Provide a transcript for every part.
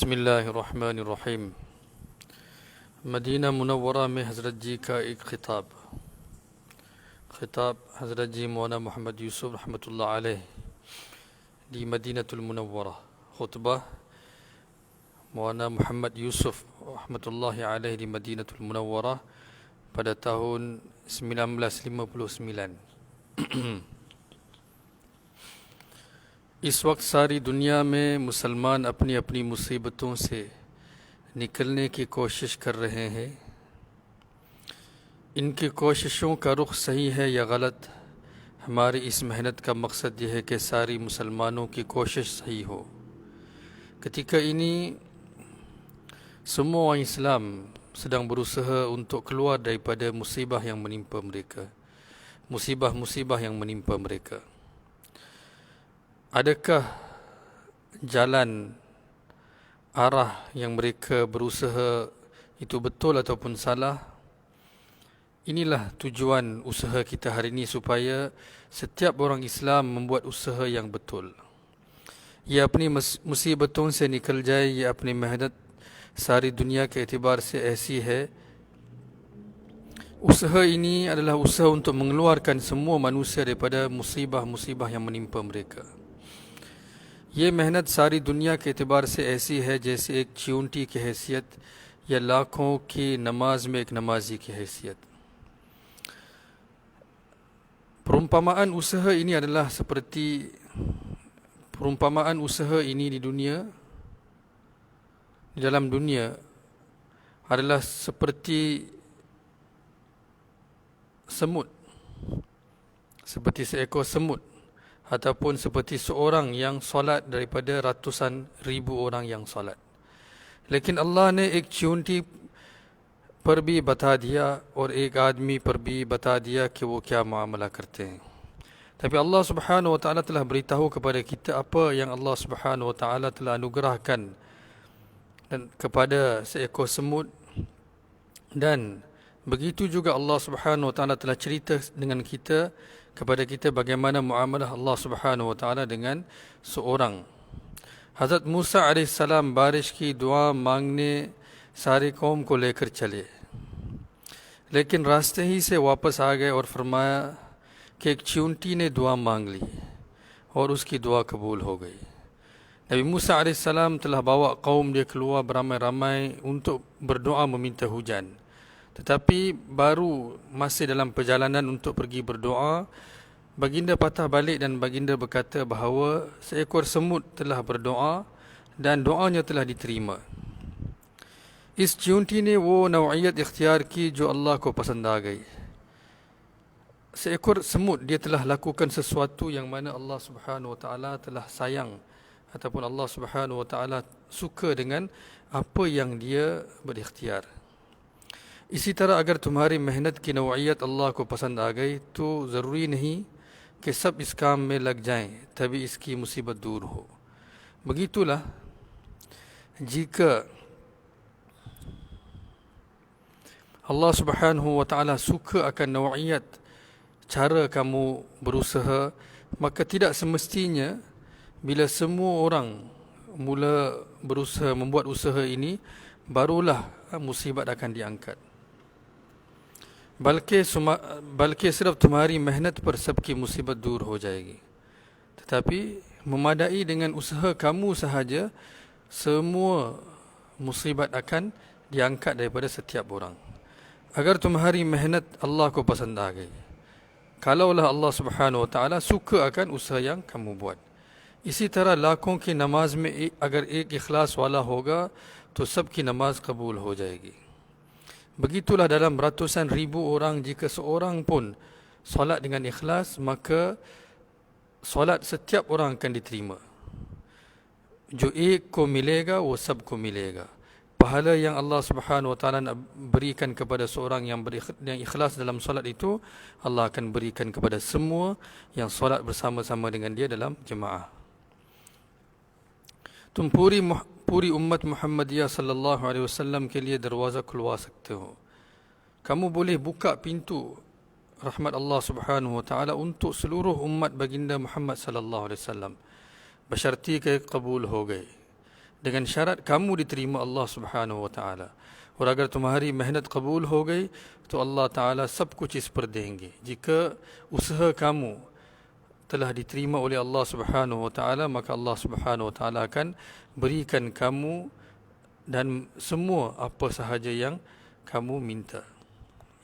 बिस्मिल्लाहिर्रहमानिर्रहीम। Medina Munawwara में हज़रत जी का एक ख़िताब हज़रत जी मौलाना मोहम्मद यूसुफ रहमतुल्लाह अलैह दी मदीनतुल मुनव्वरा। ख़ुतबा मौलाना Muhammad Yusuf rahmatullahi alaih di Madinatul Munawwarah pada tahun 1959। इस वक्त सारी दुनिया में मुसलमान अपनी अपनी मुसीबतों से निकलने की कोशिश कर रहे हैं। इनकी कोशिशों का रुख सही है या गलत, हमारी इस मेहनत का मकसद यह है कि सारी मुसलमानों की कोशिश सही हो। Ketika ini semua orang Islam sedang berusaha untuk keluar daripada musibah yang menimpa mereka, musibah-musibah yang menimpa mereka. Adakah jalan arah yang mereka berusaha itu betul ataupun salah? Inilah tujuan usaha kita hari ini, supaya setiap orang Islam membuat usaha yang betul. ये अपनी मुसीबतों से निकल जाए, ये अपनी मेहनत सारी दुनिया के एतबार से ऐसी है। Usaha ini adalah usaha untuk mengeluarkan semua manusia daripada musibah-musibah yang menimpa mereka. ये मेहनत सारी दुनिया के एतबार से ऐसी है जैसे एक चींटी की हैसियत या लाखों की नमाज में एक नमाजी की हैसियत। Perumpamaan usaha ini adalah seperti perumpamaan usaha ini di dunia, di dalam dunia adalah seperti semut, seperti seekor semut, ataupun seperti seorang yang solat daripada ratusan ribu orang yang solat. लेकिन अल्लाह ने एक चींटी पर भी बता दिया और एक आदमी पर भी बता दिया कि वो क्या मामला करते हैं। Tapi Allah Subhanahu wa taala telah beritahu kepada kita apa yang Allah Subhanahu wa taala telah anugerahkan dan kepada seekor semut, dan begitu juga Allah Subhanahu wa taala telah cerita dengan kita, kepada kita bagaimana muamalah Allah Subhanahu wa taala dengan seorang. Hazrat Musa alaihissalam बारिश की दुआ मांगने सारी कौम को लेकर चले, लेकिन रास्ते ही से वापस आ गए और फरमाया कि एक चींटी ने दुआ मांग ली और उसकी दुआ कबूल हो गई। Nabi Musa alaihissalam telah bawa kaum dia keluar beramai-ramai untuk berdoa meminta hujan. Tetapi baru masih dalam perjalanan untuk pergi berdoa, baginda patah balik dan baginda berkata bahawa seekor semut telah berdoa dan doanya telah diterima. इस चींटी ने वो नौइयत इख्तियार की जो अल्लाह को पसंद आ गई। Seekor semut dia telah lakukan sesuatu yang mana Allah Subhanahu wa taala telah sayang, ataupun Allah Subhanahu wa taala suka dengan apa yang dia berikhtiar. इसी तरह अगर तुम्हारी मेहनत की नौइयत अल्लाह को पसंद आ गई तो ज़रूरी नहीं कि सब इस काम में लग जाएं तभी इसकी मुसीबत दूर हो। Begitulah jika Allah Subhanahu wa taala suka akan nau'iyat cara kamu berusaha, maka tidak semestinya bila semua orang mula berusaha membuat usaha ini barulah musibat akan diangkat. बल्कि सिर्फ तुम्हारी मेहनत पर सबकी मुसीबत दूर हो जाएगी। Tetapi memadai dengan usaha kamu sahaja semua musibat akan diangkat daripada setiap orang. Agar तुम्हारी मेहनत अल्लाह को पसंद आ गई, kalaulah Allah Subhanahu wa taala suka akan usaha yang kamu buat. इसी तरह लाखों की नमाज में अगर एक इखलास वाला होगा तो सबकी नमाज कबूल हो जाएगी। Begitulah dalam ratusan ribu orang, jika seorang pun solat dengan ikhlas, maka solat setiap orang akan diterima. Jo ek ko milega wo sab ko milega. Pahala yang Allah Subhanahu wa taala nak berikan kepada seorang yang ikhlas dalam solat itu, Allah akan berikan kepada semua yang solat bersama-sama dengan dia dalam jemaah. तुम पूरी उम्मत मुहम्मदिया सल्लल्लाहु अलैहि वसल्लम के लिए दरवाज़ा खुलवा सकते हो। Kamu boleh buka pintu rahmat Allah Subhanahu wa taala untuk seluruh umat baginda Muhammad sallallahu alaihi wasallam, बशर्ती के कबूल हो गए। dengan syarat kamu diterima Allah Subhanahu wa ta'ala. और अगर तुम्हारी मेहनत कबूल हो गई तो अल्लाह ताला सब कुछ इस पर देंगे. Jika usaha kamu telah diterima oleh Allah Subhanahu wa taala, maka Allah Subhanahu wa taala akan berikan kamu dan semua apa sahaja yang kamu minta.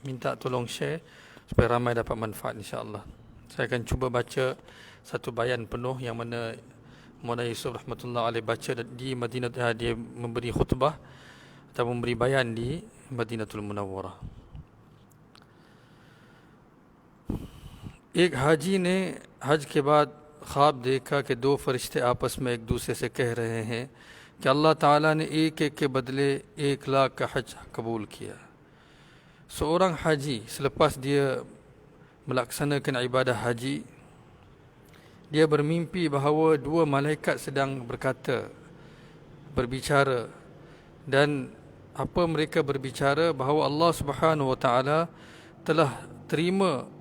Minta tolong share supaya ramai dapat manfaat, insya-Allah. Saya akan cuba baca satu bayan penuh yang mana Maulana Yusuf rahmatullah alaih baca di Madinah. Dia memberi khutbah atau memberi bayan di Madinatul Munawwarah. एक हाजी ने हज के बाद ख्वाब देखा कि दो फरिश्ते आपस में एक दूसरे से कह रहे हैं कि अल्लाह ताला ने एक एक के बदले 1,00,000 का हज कबूल किया. Seorang haji selepas dia melaksanakan ibadah haji, dia bermimpi bahawa dua malaikat sedang berbicara, dan apa mereka berbicara bahawa Allah Subhanahu wa taala telah terima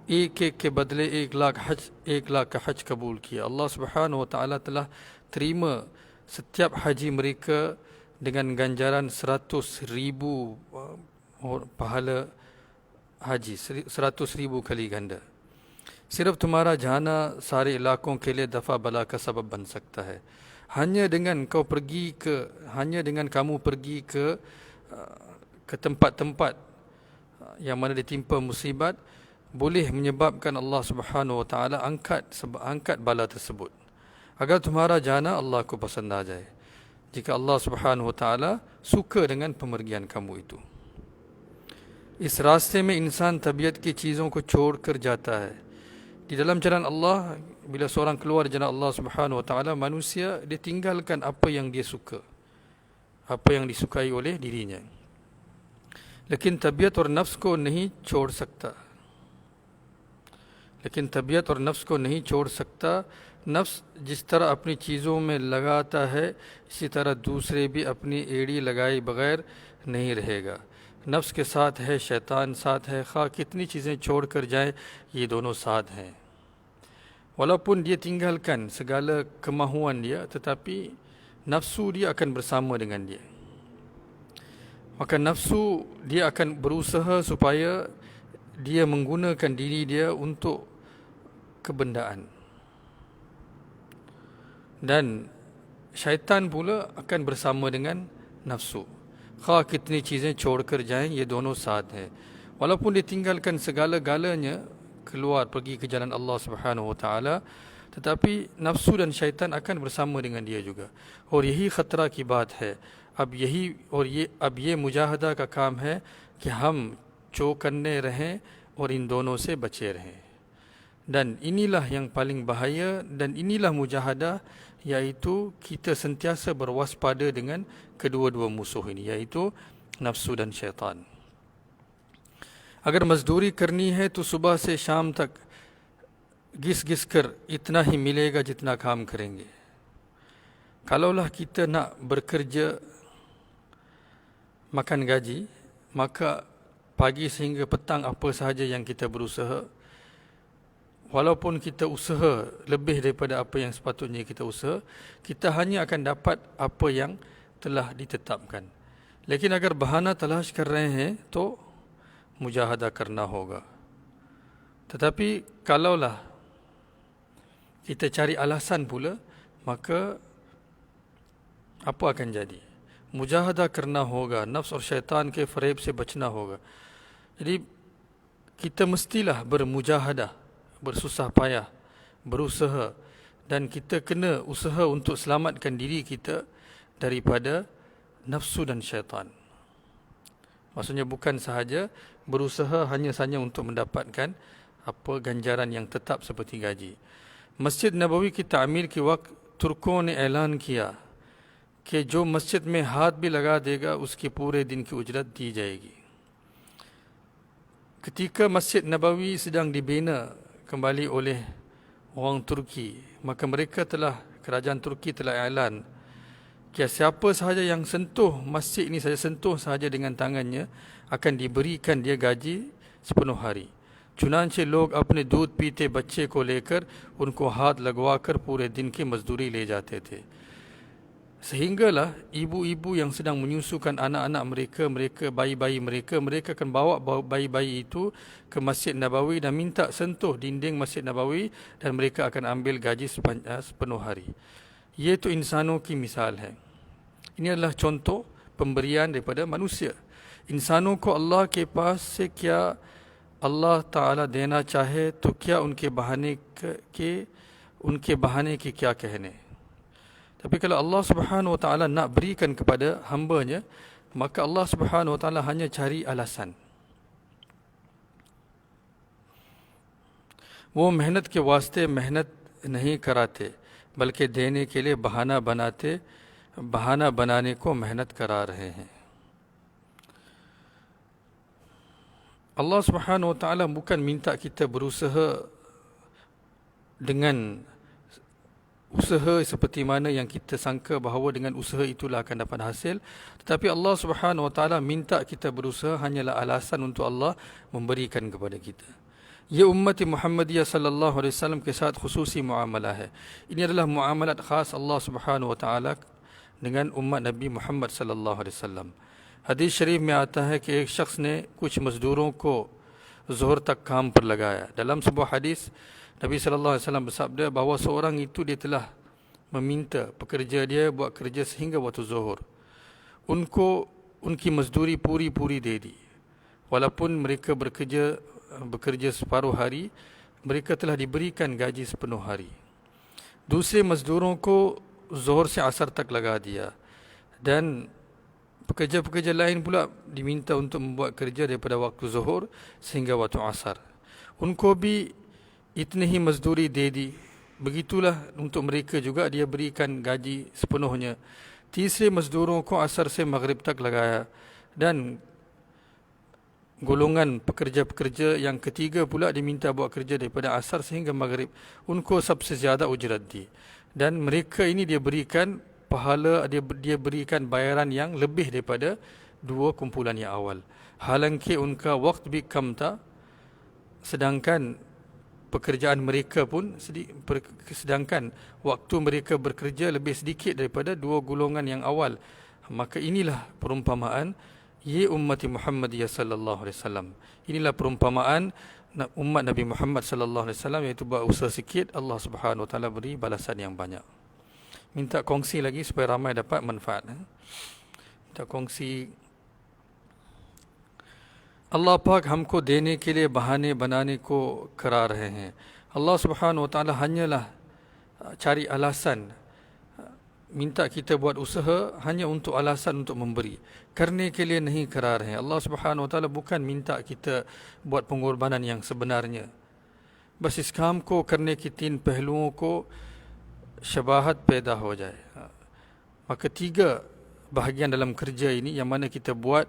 एक के बदले 1,00,000 का हज कबूल किया. Allah Subhanahu wa taala telah terima setiap haji mereka dengan ganjaran 100,000 pahala haji, 100,000 kali ganda. सिर्फ तुम्हारा जाना सारे इलाकों के लिए दफा बला का सबब बन सकता है. hanya dengan kamu pergi ke tempat-tempat yang mana ditimpa musibat, boleh menyebabkan Allah Subhanahu wa taala angkat bala tersebut. Agar तुम्हारा जाना अल्लाह को पसंद आ जाए. Jika Allah Subhanahu wa taala suka dengan pemergian kamu itu. इस रास्ते में इंसान तबीयत की चीज़ों को छोड़कर जाता है. Di dalam jalan Allah, bila seorang keluar jalan Allah Subhanahu wa taala, manusia dia tinggalkan apa yang dia suka, apa yang disukai oleh dirinya. लेकिन तबीयत और नफ्स को नहीं छोड़ सकता. लेकिन तबीयत और नफ्स को नहीं छोड़ सकता. नफ्स जिस तरह अपनी चीज़ों में लगाता है, इसी तरह दूसरे भी अपनी एड़ी लगाए बगैर नहीं रहेगा. नफ्स के साथ है, शैतान साथ है. खा कितनी चीज़ें छोड़ कर जाए, ये दोनों साथ हैं. Walaupun dia tinggalkan segala kemahuan dia, tetapi nafsu dia akan bersama dengan dia. Maka nafsu dia akan berusaha supaya dia menggunakan diri dia untuk kebendaan. Dan syaitan pula akan bersama dengan nafsu. Kha kitni चीज़ें छोड़कर जाएं, ये दोनों साथ हैं. Walaupun dia tinggalkan segala-galanya, keluar pergi ke jalan Allah Subhanahu wa taala, tetapi nafsu dan syaitan akan bersama dengan dia juga. और यही खतरा की बात है. अब ये मुजाहदा का काम है कि हम चौकन्ने रहें और इन दोनों से बचे रहें. Dan inilah yang paling bahaya, dan inilah mujahadah, iaitu kita sentiasa berwaspada dengan kedua-dua musuh ini, iaitu nafsu dan syaitan. अगर मजदूरी करनी है तो सुबह से शाम तक घिस-घिस कर इतना ही मिलेगा जितना काम करेंगे. Kalaulah kita nak bekerja makan gaji, maka pagi sehingga petang apa sahaja yang kita berusaha, walaupun kita usaha lebih daripada apa yang sepatutnya kita usaha, kita hanya akan dapat apa yang telah ditetapkan. लेकिन अगर बहाना तलाश कर रहे हैं तो मुजाहदा करना होगा. Tetapi kalaulah kita cari alasan pula, maka apa akan jadi? मुजाहदा करना होगा. नफ्स और शैतान के फरेब से बचना होगा. Jadi kita mestilah bermujahadah, bersusah payah, berusaha, dan kita kena usaha untuk selamatkan diri kita daripada nafsu dan syaitan. Maksudnya bukan sahaja berusaha hanya sahaja untuk mendapatkan apa ganjaran yang tetap seperti gaji. मस्जिद नबवी की तामीर के वक्त तुर्कों ने ऐलान किया कि जो मस्जिद में हाथ भी लगा देगा उसकी पूरे दिन की उजरत दी जाएगी. Ketika Masjid Nabawi sedang dibina kembali oleh orang Turki, maka kerajaan Turki telah iklan siapa sahaja yang sentuh masjid ini saja, sentuh sahaja dengan tangannya, akan diberikan dia gaji sepenuh hari. चुनांचे लोग अपने दूध पीते बच्चे को लेकर उनको हाथ लगवाकर पूरे दिन की मजदूरी ले जाते थे. Sehinggalah ibu-ibu yang sedang menyusukan anak-anak mereka, bayi-bayi mereka akan bawa bayi-bayi itu ke Masjid Nabawi dan minta sentuh dinding Masjid Nabawi, dan mereka akan ambil gaji sepenuh hari. Ye to insano ki misal hai. Ini adalah contoh pemberian daripada manusia. इंसानों को अल्लाह के पास से क्या अल्लाह ताला देना चाहे तो क्या उनके बहाने के क्या कहने. Tapi kalau Allah Subhanahu Wa Taala nak berikan kepada hamba-Nya, maka Allah Subhanahu Wa Taala hanya cari alasan. वो मेहनत के वास्ते मेहनत नहीं कराते, बल्कि देने के लिए बहाना बनाने को मेहनत करा रहे हैं. Allah Subhanahu Wa Taala bukan minta kita berusaha dengan usaha seperti mana yang kita sangka bahawa dengan usaha itulah akan dapat hasil, tetapi Allah Subhanahu Wa Taala minta kita berusaha hanyalah alasan untuk Allah memberikan kepada kita. Ye ummati Muhammadiyah sallallahu alaihi wasallam ke sath khususi muamalah hai. Ini adalah muamalat khas Allah Subhanahu Wa Taala dengan umat Nabi Muhammad sallallahu alaihi wasallam. हदीस शरीफ में आता है कि एक शख्स ने कुछ मजदूरों को ज़ोहर तक काम पर लगाया. Dalam sebuah hadis Nabi sallallahu alaihi wasallam bersabda bahawa seorang itu dia telah meminta pekerja dia buat kerja sehingga waktu zuhur. उनकी मजदूरी पूरी दे दी. Walaupun mereka bekerja separuh hari, mereka telah diberikan gaji sepenuh hari. दूसरे मजदूरों को ज़ोहर से असर तक लगा दिया, dan pekerja-pekerja lain pula diminta untuk membuat kerja daripada waktu zuhur sehingga waktu asar. Unko bhi itni hi mazduri de di. Begitulah untuk mereka juga dia berikan gaji sepenuhnya. तीसरे मजदूरों को असर से मगरिब तक लगाया, dan golongan pekerja-pekerja yang ketiga pula diminta buat kerja daripada asar sehingga maghrib. Unko सबसे ज़्यादा उजरत दी, dan mereka ini dia berikan pahala, dia berikan bayaran yang lebih daripada dua kumpulan yang awal. Halanki unka waqt bhi kam tha, sedangkan pekerjaan mereka pun sedangkan waktu mereka bekerja lebih sedikit daripada dua golongan yang awal. Maka inilah perumpamaan ye ummati Muhammadiyah sallallahu alaihi wasallam. Inilah perumpamaan umat Nabi Muhammad sallallahu alaihi wasallam, iaitu buat usaha sikit, Allah Subhanahu wa taala beri balasan yang banyak. Minta kongsi lagi supaya ramai dapat manfaat. Minta kongsi. अल्लाह पाक हमको देने के लिए बहाने बनाने को करा रहे हैं. Allah Subhanahu Wa Taala hanyalah cari alasan, minta kita buat usaha hanya untuk alasan untuk memberi. Karne ke liye nahi kara rahe. Allah Subhanahu Wa Taala bukan minta kita buat pengorbanan yang sebenarnya. बस इस काम को करने की तीन पहलुओं को syabahat पैदा हो जाए. Maka tiga bahagian dalam kerja ini yang mana kita buat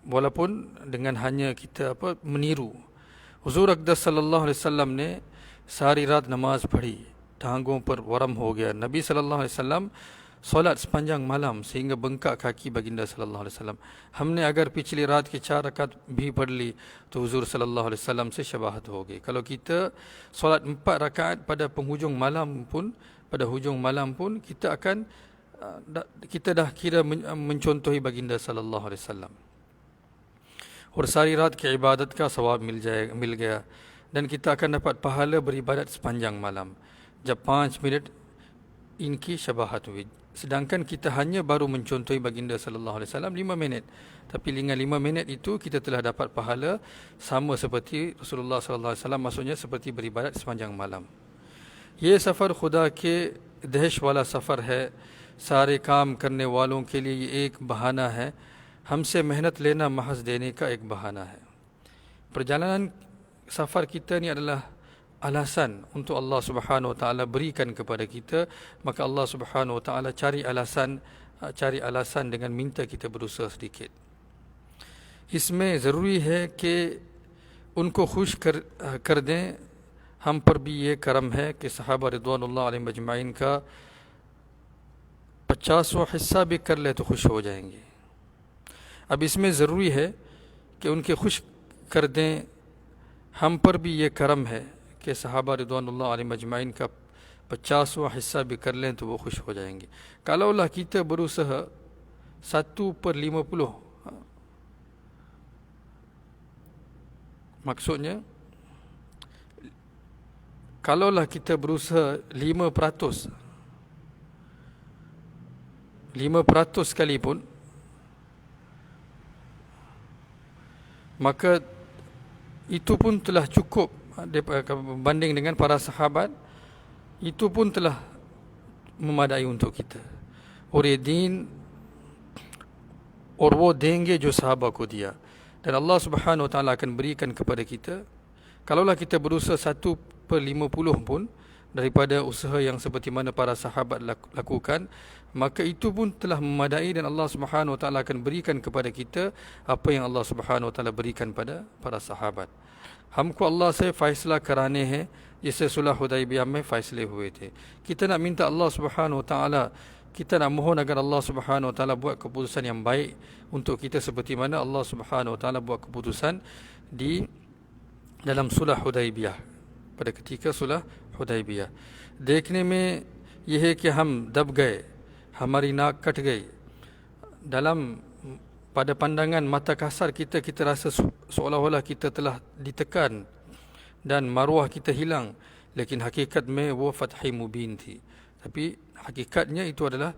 walaupun dengan hanya kita meniru. हुजूर अक़दस सल्लल्लाहु अलैहि वसल्लम ने सारी रात नमाज पढ़ी, टांगों पर वरम हो गया. नबी सल्लल्लाहु अलैहि वसल्लम solat sepanjang malam sehingga bengkak kaki baginda sallallahu alaihi wasallam. हमने अगर पिछली रात की 4 रकात भी पढ़ ली तो हुजूर सल्लल्लाहु अलैहि वसल्लम से syabahत होगी. Kalau kita solat 4 rakaat pada penghujung malam pun, kita dah kira mencontohi baginda sallallahu alaihi wasallam. और सारी रात की इबादत का सवाब मिल गया, dan kita akan dapat pahala beribadat sepanjang malam. Jab 5 minit इनकी syabahत हुई. Sedangkan kita hanya baru mencontohi baginda sallallahu alaihi wasallam 5 minit. Tapi dengan 5 minit itu kita telah dapat pahala sama seperti Rasulullah sallallahu alaihi wasallam, maksudnya seperti beribadat sepanjang malam. ये सफ़र खुदा के दहश वाला सफ़र है. सारे काम करने वालों के लिए ये एक बहाना है. हमसे मेहनत लेना महज देने का एक बहाना है. Perjalanan safar kita ni adalah alasan untuk Allah Subhanahu Wa Taala berikan kepada kita. Maka Allah Subhanahu Wa Taala cari alasan dengan minta kita berusaha sedikit. इसमें ज़रूरी है कि उनको खुश कर दें. हम पर भी ये करम है कि सहाबा रिदवानुल्लाह अलैहिम अजमाइन का 50वां हिस्सा भी कर ले तो खुश हो जाएंगे. अब इसमें ज़रूरी है कि उनके खुश कर दें. हम पर भी ये करम है कि सहाबा रिदवानुल्लाह अलैहिम अजमाइन का 50वां हिस्सा भी कर लें तो वो खुश हो जाएंगे. Kalaulah kita berusaha 1/50, maksudnya kalaulah kita berusaha 5%, 5% sekalipun, maka itu pun telah cukup berbanding dengan para sahabat. Itu pun telah memadai untuk kita. और ये दीन और वो देंगे जो sahabat को दिया. Dan Allah Subhanahu Wa Taala akan berikan kepada kita. Kalaulah kita berusaha 1/50 pun daripada usaha yang seperti mana para sahabat lakukan, maka itu pun telah memadai dan Allah Subhanahu Wa Taala akan berikan kepada kita apa yang Allah Subhanahu Wa Taala berikan pada para sahabat. हमको अल्लाह से फ़ैसला कराने हैं जैसे सुलह हुदैबिया में फ़ैसले हुए थे. Kita nak minta Allah Subhanahu Wa Taala, kita nak mohon agar Allah Subhanahu Wa Taala buat keputusan yang baik untuk kita seperti mana Allah Subhanahu Wa Taala buat keputusan di dalam सुलह Hudaibiya, pada ketika सुलह हुदैबिया. देखने में यह है कि हम दब गए, हमारी नाक कट गई. Dalam pada pandangan mata kasar kita, kita rasa seolah-olah kita telah ditekan dan maruah kita hilang. Lekin hakikat में वो फ़तह मुबीन थी. Tapi hakikatnya itu adalah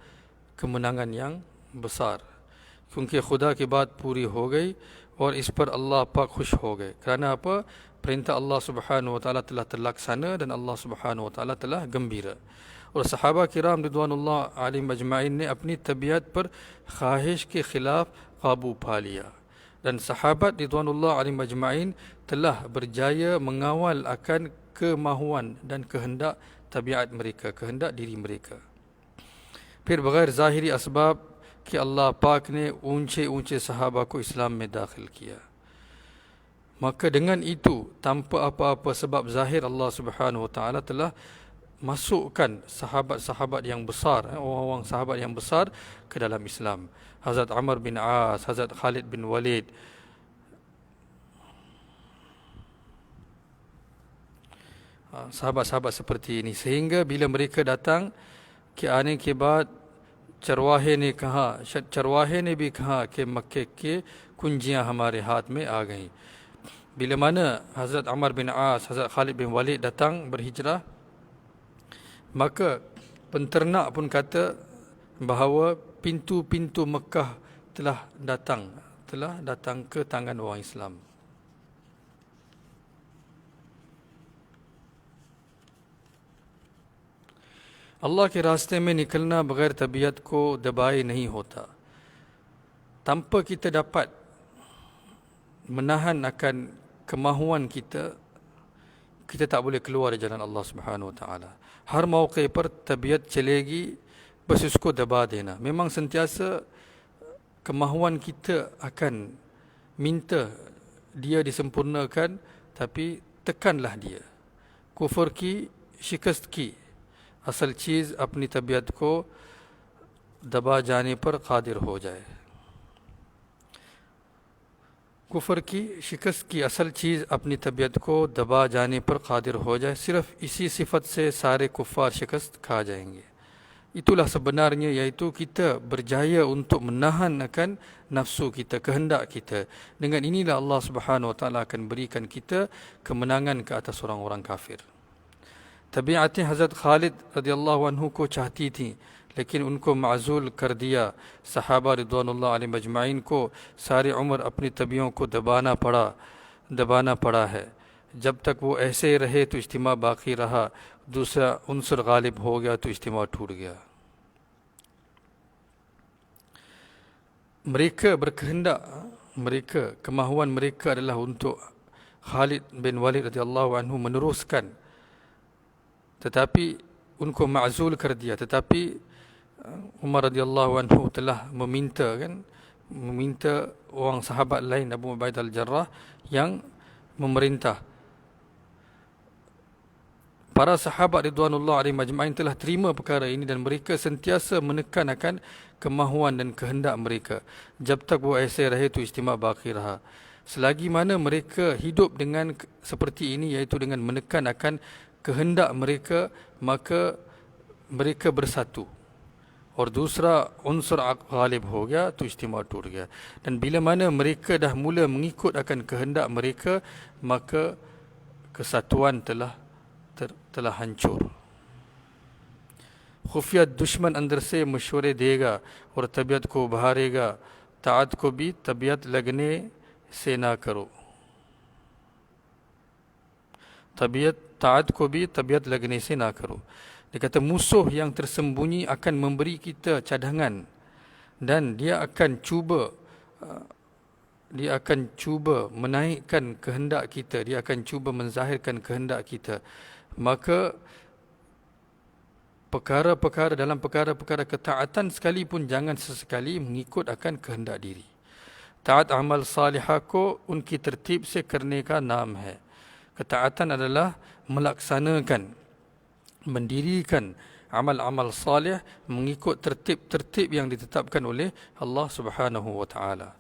kemenangan yang besar. क्योंकि खुदा की बात पूरी हो गई और इस पर अल्लाह पाक खुश हो गए. Kerana apa? Perintah Allah Subhanahu Wa Taala telah terlaksana dan Allah Subhanahu Wa Taala telah gembira. और सहाबा किराम रिदवानुल्लाह अलैहिम अजमाइन ने अपनी तबीयत पर ख्वाहिश के खिलाफ काबू पा लिया. Dan sahabat ridwanullah alaihim ajma'in telah berjaya mengawal akan kemahuan dan kehendak tabiat mereka, kehendak diri mereka. फिर बगैर ज़ाहिरी असबाब कि अल्लाह पाक ने ऊंचे ऊंचे सहाबा को इस्लाम में दाखिल किया. Maka dengan itu, tanpa apa-apa sebab zahir, Allah Subhanahu Wa Taala telah masukkan sahabat-sahabat yang besar, orang-orang sahabat yang besar ke dalam Islam. Hazrat Amr bin As, Hazrat Khalid bin Walid, sahabat-sahabat seperti ini. Sehingga bila mereka datang कि आने के बाद चरवाहे ने भी कहा कि मक्के के कुंजियां हमारे हाथ में आ गईं. Bila mana Hazrat Amr bin As, Hazrat Khalid bin Walid datang berhijrah, maka penternak pun kata bahawa pintu-pintu Mekah telah datang ke tangan orang Islam. अल्लाह के रास्ते में निकलना बगैर तबीयत को दबाए नहीं होता. Tanpa kita dapat menahan akan kemahuan kita, kita tak boleh keluar dari jalan Allah Subhanahu Wa Taala. हर मौके पर तबीयत चलेगी, बस उसको दबा देना. Memang sentiasa kemahuan kita akan minta dia disempurnakan, tapi tekanlah dia. Kufur की शिकस्त की असल चीज़ अपनी तबीयत को दबा जाने पर कादिर हो जाए. कुफर की शिकस्त की असल चीज़ अपनी तबीयत को दबा जाने पर कादिर हो जाए. सिर्फ इसी सिफत से सारे कुफ़ार शिकस्त खा जाएंगे. Itulah sebenarnya, yaitu kita berjaya untuk menahan akan nafsu kita, kehendak kita. Dengan inilah Allah Subhanahu Wa Taala akan berikan kita kemenangan ke atas orang-orang kafir. तबीयतें हज़रत खालिद रज़ियल्लाहु अन्हु को चाहती थीं, लेकिन उनको माज़ूल कर दिया. सहाबा रिज़वानुल्लाह अलैहिम अजमाइन को सारी उम्र अपनी तबीयों को दबाना पड़ा है. जब तक वो ऐसे ही रहे तो इज्तिमा बाकी रहा, दूसरा उन्सर गालिब हो गया तो इज्तिमा टूट गया. Mereka berkehendak, kemahuan mereka adalah untuk Khalid bin Walid radhiyallahu anhu meneruskan, tetapi unko ma'zul kar diya. Tetapi Umar radhiyallahu anhu telah meminta orang sahabat lain, Abu Ubaidah al-Jarrah, yang memerintah. Para sahabat ridwanullah alaihim ajma'in telah terima perkara ini dan mereka sentiasa menekan akan kemahuan dan kehendak mereka. Jab tak wo aise rahe tu ijtima baqi raha. Selagi mana mereka hidup dengan seperti ini, iaitu dengan menekan akan kehendak mereka, maka mereka bersatu. और दूसरा unsur ghalib हो गया तो इज्तिमा टूट गया. Dan bila mana mereka dah mula mengikut akan kehendak mereka, maka kesatuan telah hancur. खुफिया दुश्मन अंदर से मशवरे देगा और तबीयत को बहारेगा, ताअत को भी तबीयत लगने से ना करो. ताअत को भी तबीयत लगने से ना करो. Dia kata musuh yang tersembunyi akan memberi kita cadangan dan dia akan cuba menaikkan kehendak kita, dia akan cuba menzahirkan kehendak kita. Maka dalam perkara-perkara ketaatan sekalipun jangan sesekali mengikut akan kehendak diri. Taat amal salihah ko unki tertib se karne ka naam hai. Ketaatan adalah melaksanakan, mendirikan amal-amal salih mengikut tertib-tertib yang ditetapkan oleh Allah Subhanahu wa taala.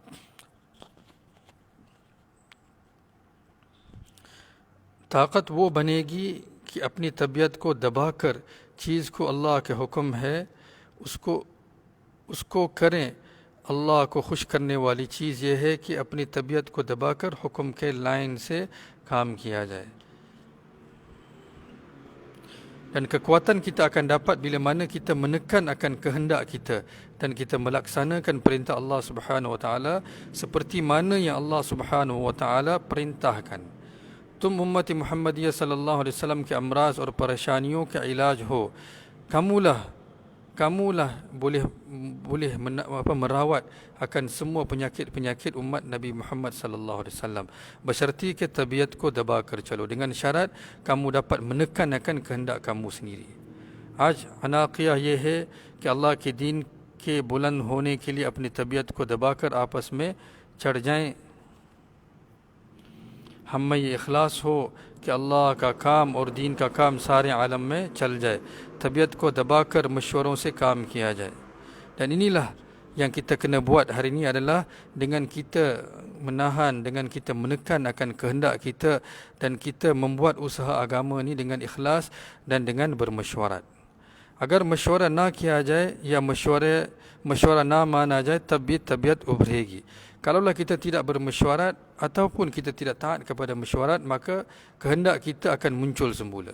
ताकत वो बनेगी कि अपनी तबीयत को दबाकर चीज़ को अल्लाह के हुक्म है उसको करें. अल्लाह को खुश करने वाली चीज़ ये है कि अपनी तबीयत को दबाकर हुक्म के लाइन से काम किया जाए. Dan kekuatan kita akan dapat bila mana kita menekan akan kehendak kita dan kita melaksanakan perintah Allah Subhanahu wa taala seperti mana yang Allah Subhanahu wa taala perintahkan. तुम उम्मत मुहम्मदिया सल्लल्लाहु अलैहि वसल्लम के अमराज और परेशानियों का इलाज हो. Kamulah boleh merawat akan semua penyakit-penyakit umat Nabi Muhammad sallallahu alaihi wasallam. Besyarti ke tabiat ko daba kar chalo, dengan syarat kamu dapat menekan akan kehendak kamu sendiri. आज अनाकिया ये है कि अल्लाह के दीन के बुलंद होने के लिए अपनी तबीयत को दबाकर आपस में चढ़ जाएं. हम में ये इखलास हो कि अल्लाह का काम और दीन का काम सारे आलम में चल जाए. तबीयत को दबाकर मशवरों से काम किया जाए. Dan inilah yang kita kena buat hari ini adalah dengan kita menahan, dengan kita menekan akan kehendak kita dan kita membuat usaha agama ini dengan ikhlas dan dengan bermesyuarat. अगर मशवरा ना किया जाए या मशवरा ना माना जाए तब भी तबीयत उभरेगी. Kalaulah kita tidak bermesyuarat ataupun kita tidak taat kepada mesyuarat, maka kehendak kita akan muncul semula.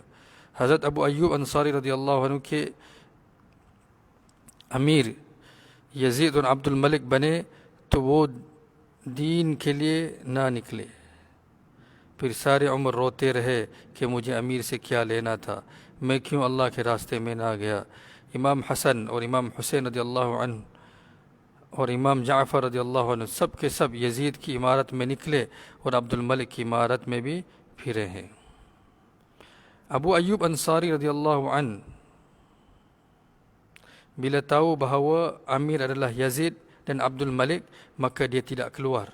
Hazrat Abu Ayyub Ansari radhiyallahu anhu के अमीर यजीद और अब्दुल मलिक बने तो वो दीन के लिए ना निकले. फिर सारे उम्र रोते रहे कि मुझे अमीर से क्या लेना था, मैं क्यों अल्लाह के रास्ते में ना गया. इमाम हसन और इमाम हुसैन रदियल्लाहु अन्हु और इमाम जाफ़र रदियल्लाहु अन्हु सब के सब यजीद की इमारत में निकले और अब्दुल मलिक की इमारत में भी फिरे हैं. Abu Ayyub Ansari radhiyallahu an bila tahu bahawa Amir adalah Yazid dan Abdul Malik, maka dia tidak keluar.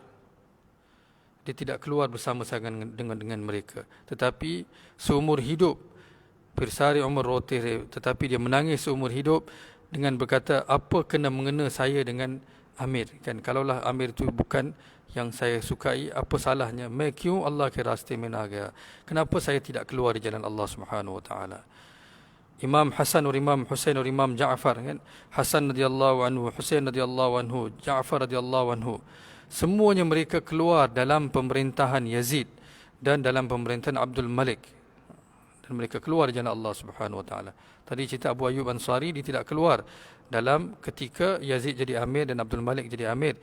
Dia tidak keluar bersama-sama dengan mereka. Tetapi seumur hidup, Pirsari Umar rote, tetapi dia menangis seumur hidup dengan berkata, apa kena mengena saya dengan Amir? Kan, kalaulah Amir itu bukan yang saya sukai, apa salahnya? मैं क्यों अल्लाह के रास्ते में ना गया? Kenapa saya tidak keluar di jalan Allah Subhanahu wa taala? Imam Hasan और Imam Husain और Imam Ja'far, kan? Hasan radhiyallahu anhu, Husain radhiyallahu anhu, Ja'far radhiyallahu anhu, semuanya mereka keluar dalam pemerintahan Yazid dan dalam pemerintahan Abdul Malik, dan mereka keluar di jalan Allah Subhanahu wa taala. Tadi cerita Abu Ayyub Ansari, dia tidak keluar dalam ketika Yazid jadi amir dan Abdul Malik jadi amir.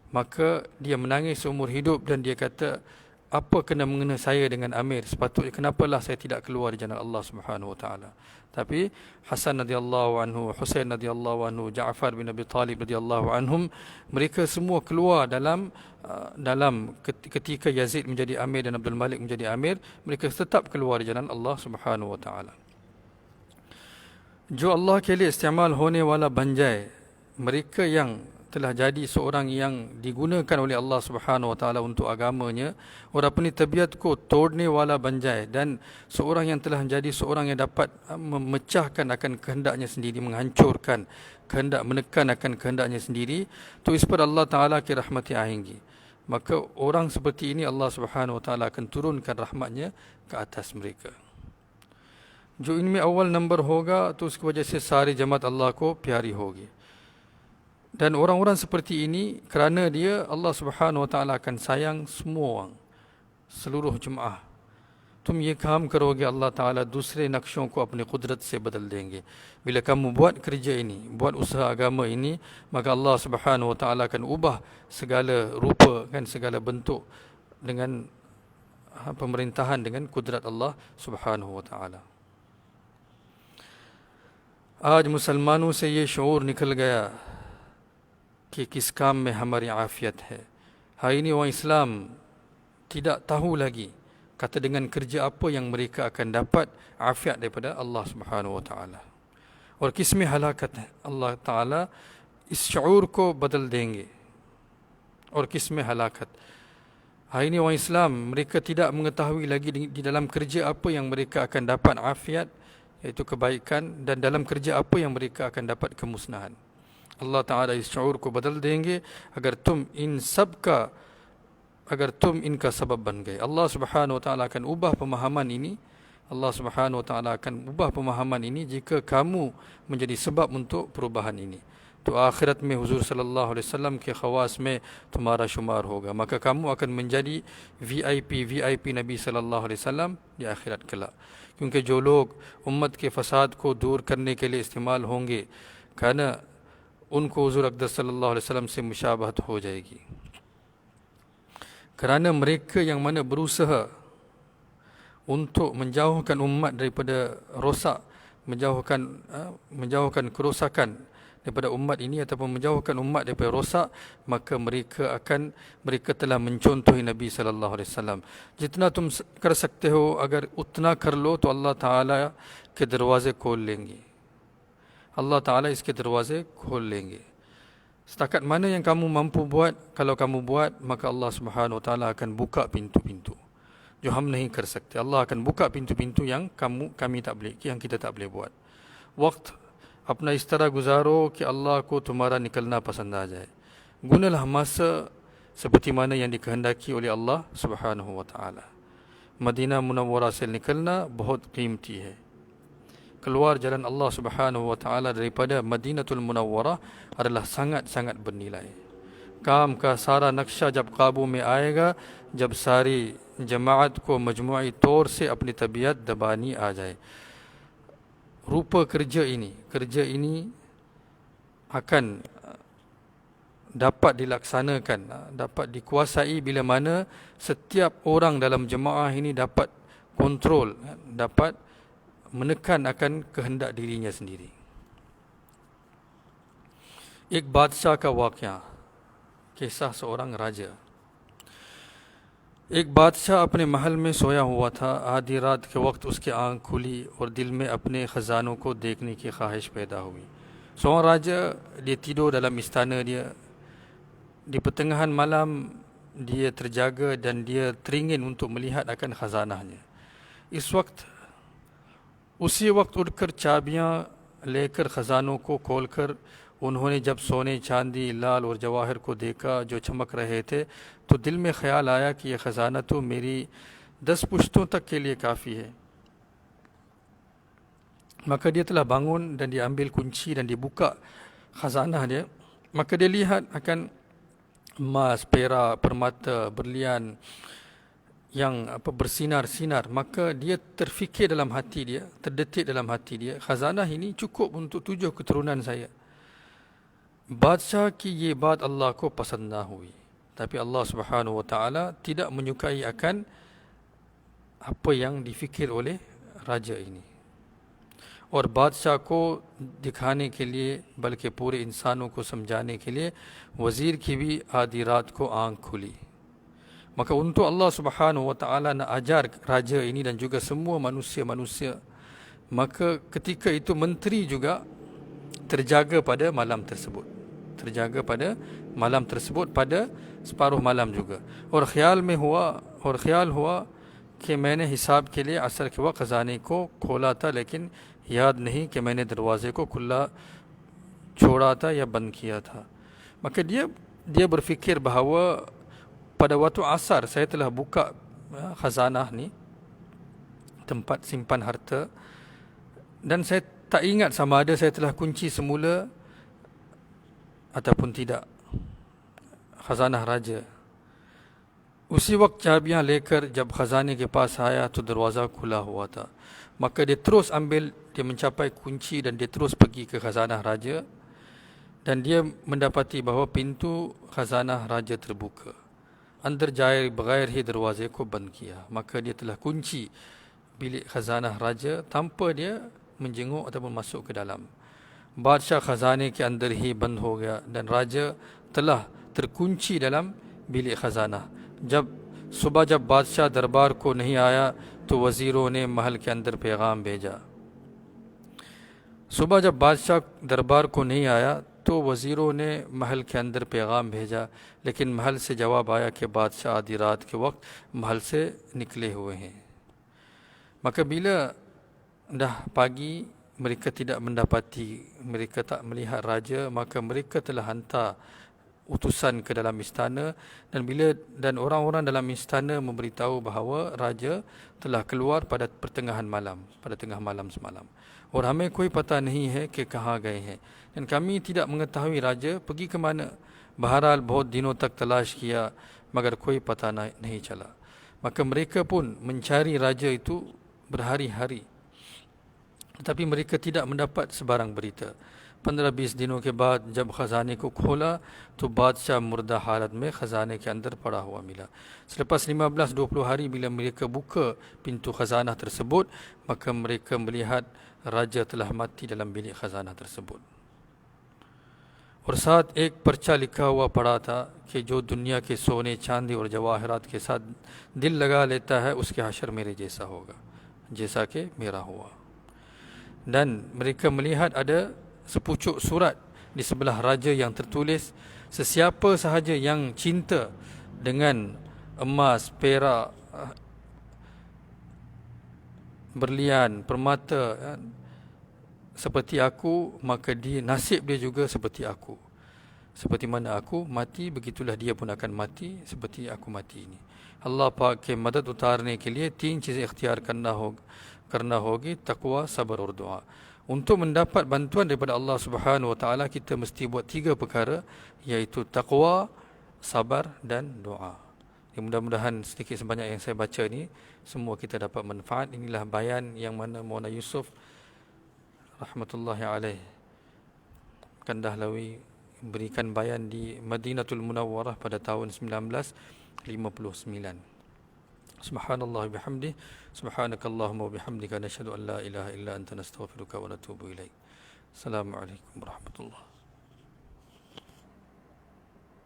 Maka dia menangis seumur hidup dan dia kata, apa kena mengena saya dengan Amir? Sepatutnya kenapalah saya tidak keluar di jalan Allah Subhanahu wa taala. Tapi Hasan radhiyallahu anhu, Husain radhiyallahu anhu, Ja'far bin Abi Talib radhiyallahu anhum, mereka semua keluar dalam ketika Yazid menjadi amir dan Abdul Malik menjadi amir, mereka tetap keluar di jalan Allah Subhanahu wa taala. जो अल्लाह के लिए इस्तेमाल होने वाला बन जाए, mereka yang telah jadi seorang yang digunakan oleh Allah Subhanahu wa taala untuk agamanya, और अपनी तबीयत को तोड़ने वाला बन जाए, dan seorang yang telah menjadi seorang yang dapat memecahkan akan kehendaknya sendiri, menghancurkan kehendak, menekan akan kehendaknya sendiri, तो इस पर Allah Taala की रहमतें आएंगी. Maka orang seperti ini Allah Subhanahu wa taala akan turunkan rahmatnya ke atas mereka. जो इनमें अव्वल नंबर होगा तो उसकी वजह से सारी जमात अल्लाह को प्यारी होगी. Dan orang-orang seperti ini, kerana dia, Allah Subhanahu Wa Taala akan sayang semua orang, seluruh jemaah. तुम ये काम करोगे, अल्लाह ताला दूसरे नक्शों को अपनी कुदरत से बदल देंगे. Bila kamu buat kerja ini, buat usaha agama ini, maka Allah Subhanahu Wa Taala akan ubah segala rupa, kan, segala bentuk dengan pemerintahan dengan kudrat Allah Subhanahu Wa Taala. आज मुसलमानों से ये शऊर निकल गया कि किस काम में हमारी आफियत है. Hari ini orang Islam tidak tahu lagi kata dengan kerja apa yang mereka akan dapat afiat daripada Allah Subhanahu Wa Taala. और किसमें हलाकत है, अल्लाह ताला इस शऊर को बदल देंगे. और किसमें हलाकत. Hari ini orang Islam, mereka tidak mengetahui lagi di dalam kerja apa yang mereka akan dapat afiat, iaitu kebaikan, dan dalam kerja apa yang mereka akan dapat kemusnahan. Allah Ta'ala इस शऊर को बदल देंगे अगर तुम इनका सबब बन गए. Allah Subhanahu Wa Taala akan ubah pemahaman ini. Allah Subhanahu Wa Taala akan ubah pemahaman ini jika kamu menjadi sebab untuk perubahan ini. तो आखिरत में हुजूर सल्लल्लाहु अलैहि वसल्लम के खवास में तुम्हारा शुमार होगा. Maka kamu akan menjadi VIP नबी सल्लल्लाहु अलैहि वसल्लम di आखिरत kelak. क्योंकि जो लोग उम्मत के फसाद को दूर करने के लिए इस्तेमाल होंगे, karena उनको हुजूर अक़दस सल्लल्लाहु अलैहि वसल्लम से मुशाबहत हो जाएगी. Kerana mereka yang mana berusaha untuk menjauhkan umat daripada rosak, menjauhkan kerosakan daripada umat ini ataupun menjauhkan umat daripada rosak, maka mereka telah mencontohi Nabi sallallahu alaihi wasallam. जितना तुम कर सकते हो, अगर उतना कर लो तो अल्लाह ताला के दरवाजे खोल लेंगे. Allah Ta'ala इसके दरवाजे खोल लेंगे. Setakat mana yang kamu mampu buat, kalau kamu buat, maka Allah Subhanahu Wa Taala akan buka pintu-pintu जो हम नहीं कर सकते. Allah akan buka pintu-pintu yang kami tak boleh, yang kita tak boleh buat. वक्त अपना इस तरह गुजारो कि अल्लाह को तुम्हारा निकलना पसंद आ जाए. Gunalah masa seperti mana yang dikehendaki oleh Allah Subhanahu Wa Taala. Madinah Munawwarah से निकलना बहुत कीमती है. Keluar jalan Allah Subhanahu Wa Taala daripada Madinatul Munawwarah adalah sangat-sangat bernilai. काम का सारा नक्शा जब काबू में आएगा, जब सारी जमात को मजमुई तौर से अपनी तबीयत दबानी आ जाए. Rupa kerja ini akan dapat dilaksanakan, dapat dikuasai bila mana setiap orang dalam jemaah ini dapat kontrol, dapat menekan akan kehendak dirinya sendiri. एक बादशाह का वाक़या, kisah seorang raja. एक बादशाह अपने महल में सोया हुआ था. आधी रात के वक्त उसकी आंख खुली और दिल में अपने खजानों को देखने की ख्वाहिश पैदा हुई. Seorang raja, dia tidur dalam istana dia. Di pertengahan malam dia terjaga dan dia teringin untuk melihat akan khazanahnya. उसी वक्त उठकर चाबियां लेकर खजानों को खोलकर उन्होंने जब सोने, चांदी, लाल और जवाहर को देखा जो चमक रहे थे, तो दिल में ख्याल आया कि यह खजाना तो मेरी 10 पुश्तों तक के लिए काफ़ी है. Maka dia telah bangun dan dia ambil kunci dan dia buka khazanah dia. Maka dia lihat akan emas, perak, permata, berlian yang bersinar-sinar. Maka dia terfikir dalam hati dia, terdetik dalam hati dia, khazanah ini cukup untuk 7 keturunan saya. Badshaह की ये बात अल्लाह को पसंद ना हुई. Tapi Allah Subhanahu Wa Taala tidak menyukai akan apa yang difikir oleh raja ini. और बादशाह को दिखाने के लिए, बल्कि पूरे इंसानों को समझाने के लिए, वज़ीर की भी आधी रात को आँख खुली. Maka untuk Allah Subhanahu Wa Taala nak ajar raja ini dan juga semua manusia-manusia, maka ketika itu menteri juga terjaga pada malam tersebut. Terjaga pada malam tersebut pada separuh malam juga. और ख्याल हुआ कि मैंने हिसाब के लिए असर के वक्त खजाने को खोला था, लेकिन याद नहीं कि मैंने दरवाजे को खुला छोड़ा था या बंद किया था. Maka dia berfikir bahawa pada waktu asar saya telah buka khazanah ni, tempat simpan harta, Dan saya tak ingat sama ada saya telah kunci semula ataupun tidak खजाना राजा। उसी वक्त चाबियां लेकर जब खजाने के पास आया तो दरवाज़ा खुला हुआ था। Maka dia terus ambil, dia mencapai kunci dan dia terus pergi ke khazanah raja, dan dia mendapati bahawa pintu khazanah raja terbuka. Andar jaye bagair hi darwaze ko band kiya. Maka dia telah kunci bilik khazanah raja tanpa dia menjenguk ataupun masuk ke dalam. Badshah khazane ke andar hi band ho gaya dan raja telah terkunci dalam bilik खजाना। जब सुबह जब बादशाह दरबार को नहीं आया तो वज़ीरों ने महल के अंदर पैगाम भेजा। सुबह जब बादशाह दरबार को नहीं आया तो वज़ीरों ने महल के अंदर पैगाम भेजा, लेकिन महल से जवाब आया कि बादशाह आधी रात के वक्त महल से निकले हुए हैं। Maka bila dah pagi mereka tidak mendapati, mereka tak melihat raja, maka mereka telah hantar utusan ke dalam istana, dan orang-orang dalam istana memberitahu bahawa raja telah keluar pada pertengahan malam, pada tengah malam semalam. और हमें कोई पता नहीं है कि कहाँ गए हैं, dan kami tidak mengetahui raja pergi ke mana. Bahral बहुत दिनों तक तलाश किया मगर कोई पता नहीं चला. Maka mereka pun mencari raja itu berhari-hari, tetapi mereka tidak mendapat sebarang berita. 15-20 दिनों के बाद जब खजाने को खोला तो बादशाह मुर्दा हालत में खजाने के अंदर पड़ा हुआ मिला. Selepas 15-20 hari bila mereka buka pintu khazanah tersebut, maka mereka melihat raja telah mati dalam bilik खजाना tersebut. और साथ एक पर्चा लिखा हुआ पड़ा था कि जो दुनिया के सोने चांदी और जवाहरात के साथ दिल लगा लेता है उसके हशर मेरे जैसा होगा, जैसा कि मेरा हुआ. Dan mereka melihat ada sepucuk surat di sebelah raja yang tertulis, sesiapa sahaja yang cinta dengan emas, perak, berlian, permata seperti aku, maka dia nasib dia juga seperti aku. Seperti mana aku mati, begitulah dia pun akan mati seperti aku mati ini. अल्लाह पाक के मदद उतारने के लिए 3 चीज़ें इख्तियार करना होगी, तकवा, सब्र और दुआ. Untuk mendapat bantuan daripada Allah Subhanahu Wa Taala, kita mesti buat 3 perkara, iaitu taqwa, sabar dan doa. Mudah-mudahan sedikit sebanyak yang saya baca ni semua kita dapat manfaat. Inilah bayan yang mana Maulana Yusuf rahmatullahi alaih Kandahlawi berikan bayan di Madinatul Munawwarah pada tahun 1959. Subhanallah bihamdih, subhanakallahumma bihamdika, nashhadu an la ilaha illa anta, nastaghfiruka wa natubu ilaik. Assalamualaikum warahmatullahi